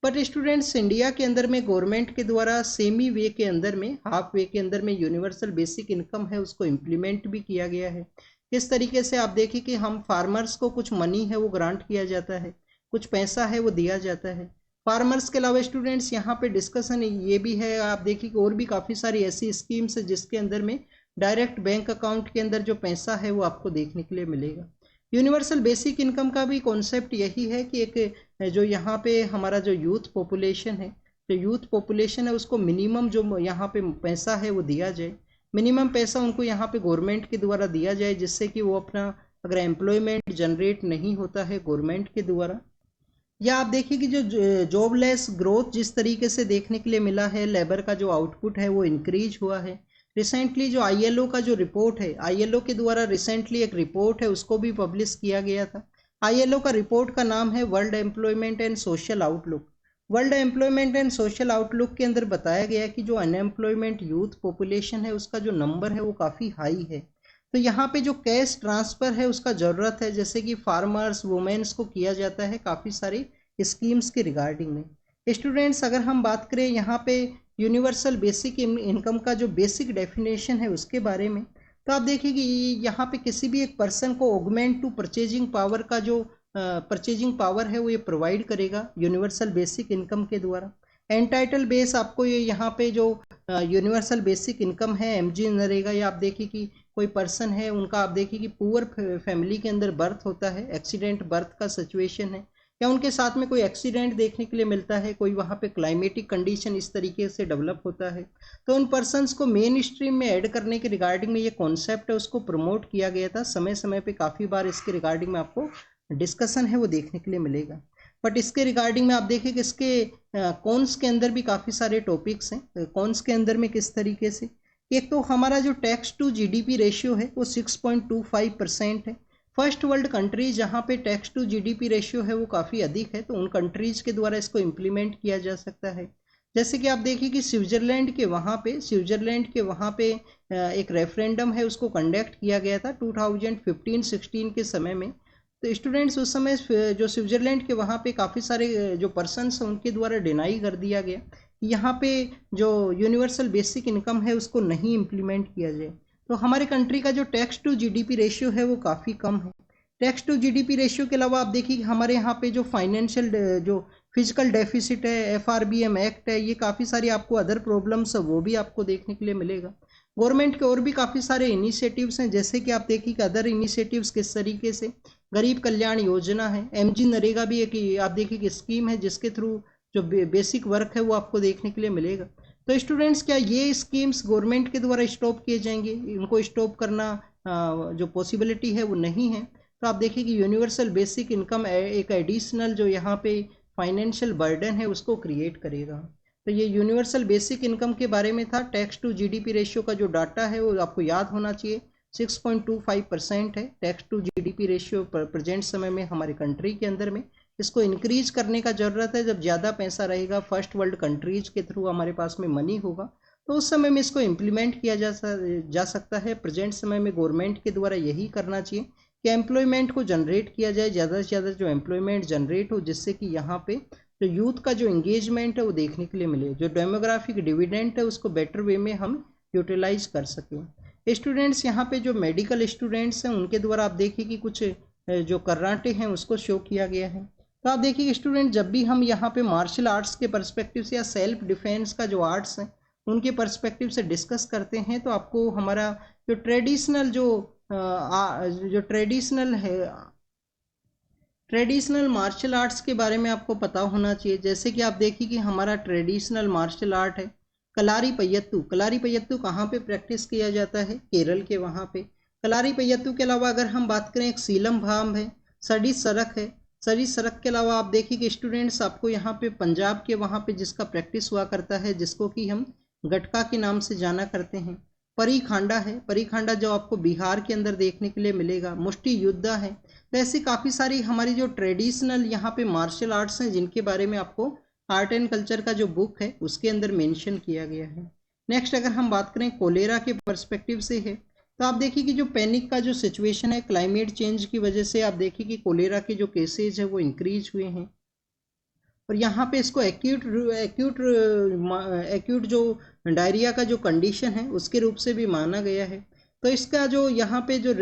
S1: बट स्टूडेंट्स, इंडिया के अंदर में गवर्नमेंट के द्वारा सेमी वे के अंदर में, हाफ वे के अंदर में यूनिवर्सल बेसिक इनकम है उसको इम्प्लीमेंट भी किया गया है। किस तरीके से आप देखिए कि हम फार्मर्स को कुछ मनी है वो ग्रांट किया जाता है, कुछ पैसा है वो दिया जाता है। फार्मर्स के अलावा स्टूडेंट्स यहाँ पे डिस्कशन ये भी है, आप देखिए कि और भी काफ़ी सारी ऐसी स्कीम्स है जिसके अंदर में डायरेक्ट बैंक अकाउंट के अंदर जो पैसा है वो आपको देखने के लिए मिलेगा। यूनिवर्सल बेसिक इनकम का भी कॉन्सेप्ट यही है कि एक जो यहाँ पे हमारा जो यूथ पॉपुलेशन है, जो यूथ पॉपुलेशन है उसको मिनिमम जो यहाँ पे पैसा है वो दिया जाए, मिनिमम पैसा उनको यहाँ पे गवर्नमेंट के द्वारा दिया जाए, जिससे कि वो अपना अगर एम्प्लॉयमेंट जनरेट नहीं होता है गवर्नमेंट के द्वारा, या आप देखिए कि जो जॉबलेस ग्रोथ जिस तरीके से देखने के लिए मिला है, लेबर का जो आउटपुट है वो इंक्रीज हुआ है। रिसेंटली जो आईएलओ का जो रिपोर्ट है, आईएलओ के द्वारा रिसेंटली एक रिपोर्ट है उसको भी पब्लिश किया गया था। आईएलओ का रिपोर्ट का नाम है world employment and social outlook. World employment and social outlook के अंदर बताया गया है कि जो अनएम्प्लॉयमेंट यूथ पॉपुलेशन है उसका जो नंबर है वो काफ़ी हाई है। तो यहाँ पे जो कैश ट्रांसफ़र है उसका ज़रूरत है, जैसे कि फार्मर्स वुमेन्स को किया जाता है काफ़ी सारी स्कीम्स के रिगार्डिंग में। स्टूडेंट्स, अगर हम बात करें यहाँ पे यूनिवर्सल बेसिक इनकम का जो बेसिक डेफिनेशन है उसके बारे में, तो आप देखिए कि यहाँ पे किसी भी एक पर्सन को ऑगमेंट टू परचेजिंग पावर का जो परचेजिंग पावर है वो ये प्रोवाइड करेगा यूनिवर्सल बेसिक इनकम के द्वारा। एंटाइटल बेस आपको ये यहाँ पे जो यूनिवर्सल बेसिक इनकम है एमजी नरेगा, या आप देखिए कि कोई पर्सन है उनका आप देखिए कि पुअर फैमिली के अंदर बर्थ होता है, एक्सीडेंट बर्थ का सिचुएशन है, या उनके साथ में कोई एक्सीडेंट देखने के लिए मिलता है, कोई वहाँ पे क्लाइमेटिक कंडीशन इस तरीके से डेवलप होता है, तो उन पर्सनस को मेन स्ट्रीम में ऐड करने के रिगार्डिंग में ये कॉन्सेप्ट है उसको प्रमोट किया गया था। समय समय पे काफ़ी बार इसके रिगार्डिंग में आपको डिस्कशन है वो देखने के लिए मिलेगा। बट इसके रिगार्डिंग में आप देखिए कि इसके कॉन्स के अंदर भी काफ़ी सारे टॉपिक्स हैं। कॉन्स के अंदर में किस तरीके से, एक तो हमारा जो टैक्स टू जीडीपी रेशियो है वो 6.25% है। फर्स्ट वर्ल्ड कंट्रीज जहाँ पे टैक्स टू जीडीपी रेशियो है वो काफ़ी अधिक है, तो उन कंट्रीज के द्वारा इसको इम्प्लीमेंट किया जा सकता है। जैसे कि आप देखिए कि स्विट्ज़रलैंड के वहाँ पे एक रेफरेंडम है उसको कंडक्ट किया गया था 2015-16 के समय में। तो स्टूडेंट्स उस समय जो स्विट्ज़रलैंड के वहाँ पे काफ़ी सारे जो पर्सनस हैं उनके द्वारा डिनाई कर दिया गया, यहाँ पे जो यूनिवर्सल बेसिक इनकम है उसको नहीं इम्प्लीमेंट किया जाए। तो हमारे कंट्री का जो टैक्स टू जीडीपी रेशियो है वो काफ़ी कम है। टैक्स टू जीडीपी रेशियो के अलावा आप देखिए हमारे यहाँ पे जो फाइनेंशियल जो फिजिकल डेफिसिट है, एफआरबीएम एक्ट है, ये काफ़ी सारी आपको अदर प्रॉब्लम्स है वो भी आपको देखने के लिए मिलेगा। गवर्नमेंट के और भी काफ़ी सारे इनिशिएटिव्स हैं, जैसे कि आप देखिए कि अदर इनिशिएटिव्स किस तरीके से, गरीब कल्याण योजना है, एमजी नरेगा भी एक आप देखिए कि स्कीम है जिसके थ्रू जो बेसिक वर्क है वो आपको देखने के लिए मिलेगा। तो स्टूडेंट्स, क्या ये स्कीम्स गवर्नमेंट के द्वारा स्टॉप किए जाएंगे? इनको स्टॉप करना जो पॉसिबिलिटी है वो नहीं है। तो आप देखिए कि यूनिवर्सल बेसिक इनकम एक एडिशनल जो यहाँ पे फाइनेंशियल बर्डन है उसको क्रिएट करेगा। तो ये यूनिवर्सल बेसिक इनकम के बारे में था। टैक्स टू जीडीपी रेशियो का जो डाटा है वो आपको याद होना चाहिए, 6.25% है tax to GDP ratio present समय में हमारे कंट्री के अंदर में। इसको इंक्रीज करने का ज़रूरत है, जब ज़्यादा पैसा रहेगा फर्स्ट वर्ल्ड कंट्रीज के थ्रू हमारे पास में मनी होगा तो उस समय में इसको इम्प्लीमेंट किया जा सकता है। प्रेजेंट समय में गवर्नमेंट के द्वारा यही करना चाहिए कि एम्प्लॉयमेंट को जनरेट किया जाए, ज़्यादा से ज़्यादा जो एम्प्लॉयमेंट जनरेट हो, जिससे कि यहाँ पे जो यूथ का जो इंगेजमेंट है वो देखने के लिए मिले, जो डेमोग्राफिक डिविडेंड है उसको बेटर वे में हम यूटिलाइज कर सकें। स्टूडेंट्स, यहाँ पे जो मेडिकल स्टूडेंट्स हैं उनके द्वारा आप देखिए कि कुछ जो कर्राटे हैं उसको शो किया गया है। तो आप देखिए स्टूडेंट, जब भी हम यहाँ पे मार्शल आर्ट्स के पर्सपेक्टिव से या सेल्फ डिफेंस का जो आर्ट्स हैं उनके पर्सपेक्टिव से डिस्कस करते हैं, तो आपको हमारा जो ट्रेडिशनल ट्रेडिशनल मार्शल आर्ट्स के बारे में आपको पता होना चाहिए। जैसे कि आप देखिए कि हमारा ट्रेडिशनल मार्शल आर्ट है कलारी पयत्तू। कलारी पयत्तू कहाँ पे प्रैक्टिस किया जाता है? केरल के वहाँ पे। कलारी पयत्तू के अलावा अगर हम बात करें, एक सीलम भाम है, सड़ी सरक है। सड़ी सरक के अलावा आप देखिए कि स्टूडेंट्स आपको यहाँ पे पंजाब के वहाँ पे जिसका प्रैक्टिस हुआ करता है, जिसको कि हम गटका के नाम से जाना करते हैं। परिखांडा है, परिखांडा जो आपको बिहार के अंदर देखने के लिए मिलेगा। मुष्टि युद्धा है। तो ऐसी काफ़ी सारी हमारी जो ट्रेडिशनल यहाँ पे मार्शल आर्ट्स हैं जिनके बारे में आपको आर्ट एंड कल्चर का जो बुक है उसके अंदर मेंशन किया गया है। नेक्स्ट अगर हम बात करें कोलेरा के पर्सपेक्टिव से है, तो आप देखिए कि जो पैनिक का जो सिचुएशन है क्लाइमेट चेंज की वजह से आप देखिए कि कोलेरा के जो केसेज है वो इंक्रीज हुए हैं। और यहाँ पे इसको एक्यूट एक्यूट एक्यूट जो डायरिया का जो कंडीशन है उसके रूप से भी माना गया है। तो इसका जो यहाँ पे जो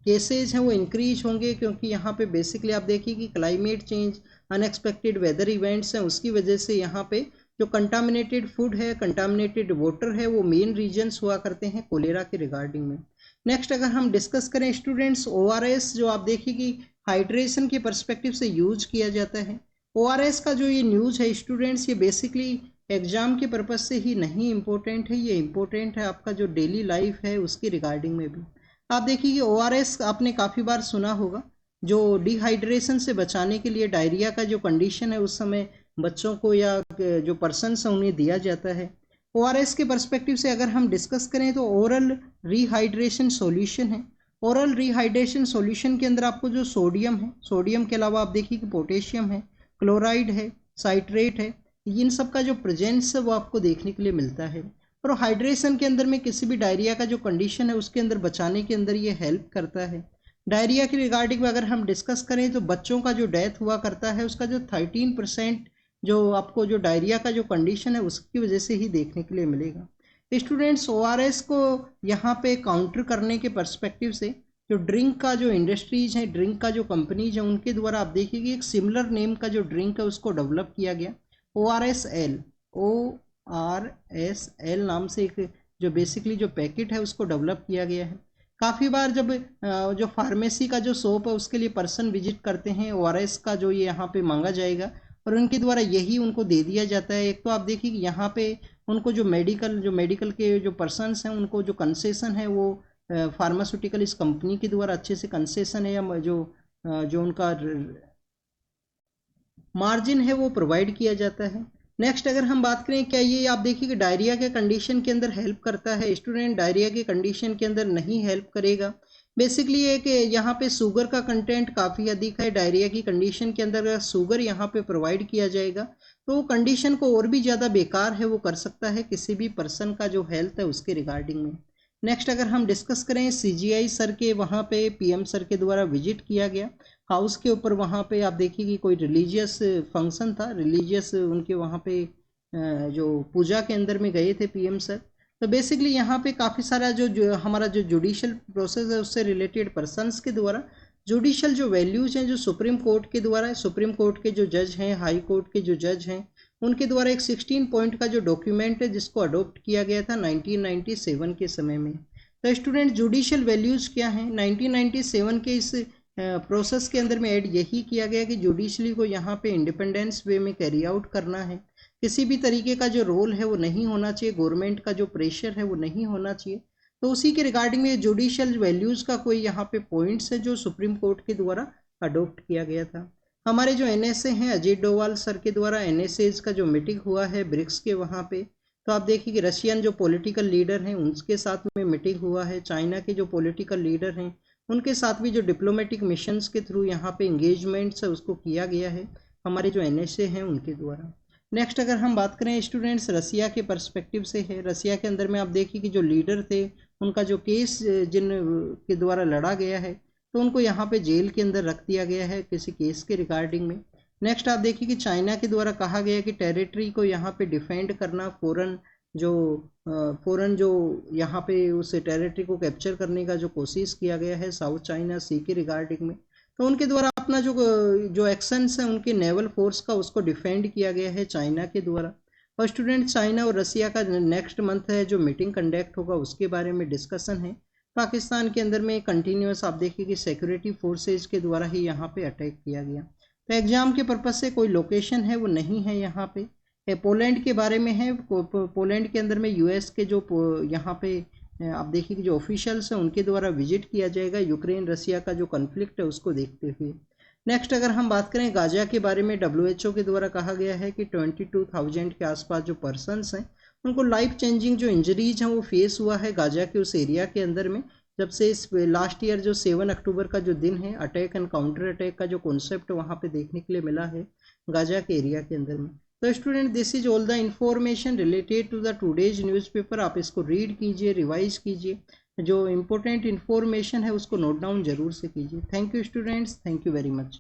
S1: केसेज हैं वो इंक्रीज होंगे, क्योंकि यहाँ पे बेसिकली आप देखिए कि climate change, unexpected weather events हैं, उसकी वजह से यहाँ पे जो कंटामिनेटेड फूड है, कंटामिनेटेड वाटर है, वो मेन रीजन्स हुआ करते हैं कोलेरा के रिगार्डिंग में। नेक्स्ट अगर हम डिस्कस करें स्टूडेंट्स, ORS जो आप देखिए कि हाइड्रेशन के परस्पेक्टिव से यूज किया जाता है। ORS का जो ये न्यूज़ है स्टूडेंट्स, ये बेसिकली एग्जाम के पर्पज से ही नहीं इम्पोर्टेंट है, ये इम्पोर्टेंट है आपका जो डेली लाइफ है उसकी रिगार्डिंग में भी। आप देखिए कि ORS आपने काफ़ी बार सुना होगा, जो डिहाइड्रेशन से बचाने के लिए डायरिया का जो कंडीशन है उस समय बच्चों को या जो पर्सनस हैं उन्हें दिया जाता है। ORS के पर्सपेक्टिव से अगर हम डिस्कस करें तो ओरल रिहाइड्रेशन सॉल्यूशन है। ओरल रिहाइड्रेशन सॉल्यूशन के अंदर आपको जो सोडियम है, सोडियम के अलावा आप देखिए कि पोटेशियम है, क्लोराइड है, साइट्रेट है, इन सब का जो प्रेजेंस है वो आपको देखने के लिए मिलता है। और हाइड्रेशन के अंदर में किसी भी डायरिया का जो कंडीशन है उसके अंदर बचाने के अंदर ये हेल्प करता है। डायरिया के रिगार्डिंग में अगर हम डिस्कस करें तो बच्चों का जो डेथ हुआ करता है उसका जो 13% जो आपको जो डायरिया का जो कंडीशन है उसकी वजह से ही देखने के लिए मिलेगा। स्टूडेंट्स, ORS को यहाँ पे काउंटर करने के पर्सपेक्टिव से जो ड्रिंक का जो इंडस्ट्रीज है, ड्रिंक का जो कंपनीज है, उनके द्वारा आप देखिए कि एक सिमिलर नेम का जो ड्रिंक है उसको डेवलप किया गया। ORSL नाम से एक जो बेसिकली जो पैकेट है उसको डेवलप किया गया है। काफ़ी बार जब जो फार्मेसी का जो शॉप है उसके लिए पर्सन विजिट करते हैं, ORS का जो ये यहाँ पे मांगा जाएगा और उनके द्वारा यही उनको दे दिया जाता है। एक तो आप देखिए कि यहाँ पे उनको जो मेडिकल के जो पर्सनस हैं उनको जो कंसेशन है वो फार्मास्यूटिकल इस कंपनी के द्वारा अच्छे से कंसेशन है या जो उनका मार्जिन है वो प्रोवाइड किया जाता है। नेक्स्ट अगर हम बात करें, क्या ये आप देखिए कि डायरिया के कंडीशन के अंदर हेल्प करता है? स्टूडेंट, डायरिया के कंडीशन के अंदर नहीं हेल्प करेगा। बेसिकली ये कि यहाँ पे शुगर का कंटेंट काफ़ी अधिक है। डायरिया की कंडीशन के अंदर अगर शुगर यहाँ पे प्रोवाइड किया जाएगा तो वो कंडीशन को और भी ज़्यादा बेकार है वो कर सकता है किसी भी पर्सन का जो हेल्थ है उसके रिगार्डिंग में। नेक्स्ट अगर हम डिस्कस करें, CGI सर के वहाँ पे PM सर के द्वारा विजिट किया गया हाउस के ऊपर। वहाँ पे आप देखिए कि कोई रिलीजियस फंक्शन था, रिलीजियस उनके वहाँ पे जो पूजा के अंदर में गए थे PM सर। तो बेसिकली यहाँ पे काफ़ी सारा जो हमारा जो जुडिशल प्रोसेस है उससे रिलेटेड पर्सनस के द्वारा जुडिशल जो वैल्यूज़ हैं जो सुप्रीम कोर्ट के द्वारा, सुप्रीम कोर्ट के जो जज हैं, हाई कोर्ट के जो जज हैं, उनके द्वारा एक 16 पॉइंट का जो डॉक्यूमेंट है जिसको अडोप्ट किया गया था 1997 के समय में। तो स्टूडेंट, जुडिशल वैल्यूज़ क्या हैं? 1997 के इस प्रोसेस के अंदर में ऐड यही किया गया कि जुडिशली को यहाँ पे इंडिपेंडेंस वे में कैरी आउट करना है। किसी भी तरीके का जो रोल है वो नहीं होना चाहिए, गवर्नमेंट का जो प्रेशर है वो नहीं होना चाहिए। तो उसी के रिगार्डिंग में जुडिशल वैल्यूज़ का कोई यहाँ पे पॉइंट्स है जो सुप्रीम कोर्ट के द्वारा अडोप्ट किया गया था। हमारे जो NSA हैं, अजीत डोवाल सर के द्वारा NSAs का जो मीटिंग हुआ है ब्रिक्स के वहाँ पे, तो आप देखिए कि रशियन जो पॉलिटिकल लीडर हैं उनके साथ में मीटिंग हुआ है। चाइना के जो पॉलिटिकल लीडर हैं उनके साथ भी जो डिप्लोमेटिक मिशंस के थ्रू यहाँ पे इंगेजमेंट्स है उसको किया गया है हमारे जो NSA हैं उनके द्वारा। नेक्स्ट अगर हम बात करें स्टूडेंट्स, रसिया के पर्सपेक्टिव से है। रसिया के अंदर में आप देखिए कि जो लीडर थे उनका जो केस जिन के द्वारा लड़ा गया है तो उनको यहाँ पे जेल के अंदर रख दिया गया है किसी केस के रिगार्डिंग में। नेक्स्ट आप देखिए कि चाइना के द्वारा कहा गया कि टेरिटरी को यहाँ पे डिफेंड करना, फ़ौरन जो यहाँ पे उस टेरिटरी को कैप्चर करने का जो कोशिश किया गया है साउथ चाइना सी के रिगार्डिंग में, तो उनके द्वारा अपना जो एक्शंस है उनके नेवल फोर्स का उसको डिफेंड किया गया है चाइना के द्वारा। और स्टूडेंट, चाइना और रसिया का नेक्स्ट मंथ है जो मीटिंग कंडक्ट होगा उसके बारे में डिस्कशन है। पाकिस्तान के अंदर में कंटिन्यूस आप देखिए कि सिक्योरिटी फोर्सेज के द्वारा ही यहाँ पे अटैक किया गया। तो एग्जाम के पर्पज़ से कोई लोकेशन है वो नहीं है यहाँ पे। पोलैंड के बारे में है। पोलैंड के अंदर में US के जो यहाँ पे आप देखिए कि जो ऑफिशियल्स हैं उनके द्वारा विजिट किया जाएगा यूक्रेन रसिया का जो कॉन्फ्लिक्ट है उसको देखते हुए। नेक्स्ट अगर हम बात करें गाजा के बारे में, WHO के द्वारा कहा गया है कि 22,000 के आसपास जो पर्सनस हैं उनको लाइफ चेंजिंग जो इंजरीज हैं वो फेस हुआ है गाजा के उस एरिया के अंदर में, जब से इस लास्ट ईयर जो 7 अक्टूबर का जो दिन है, अटैक एंड काउंटर अटैक का जो कॉन्सेप्ट वहाँ पे देखने के लिए मिला है गाजा के एरिया के अंदर में। तो student, this is all the information related to the today's newspaper. आप इसको रीड कीजिए, रिवाइज कीजिए, जो इम्पोर्टेंट इन्फॉर्मेशन है उसको नोट डाउन जरूर से कीजिए। Thank you students, thank you very much.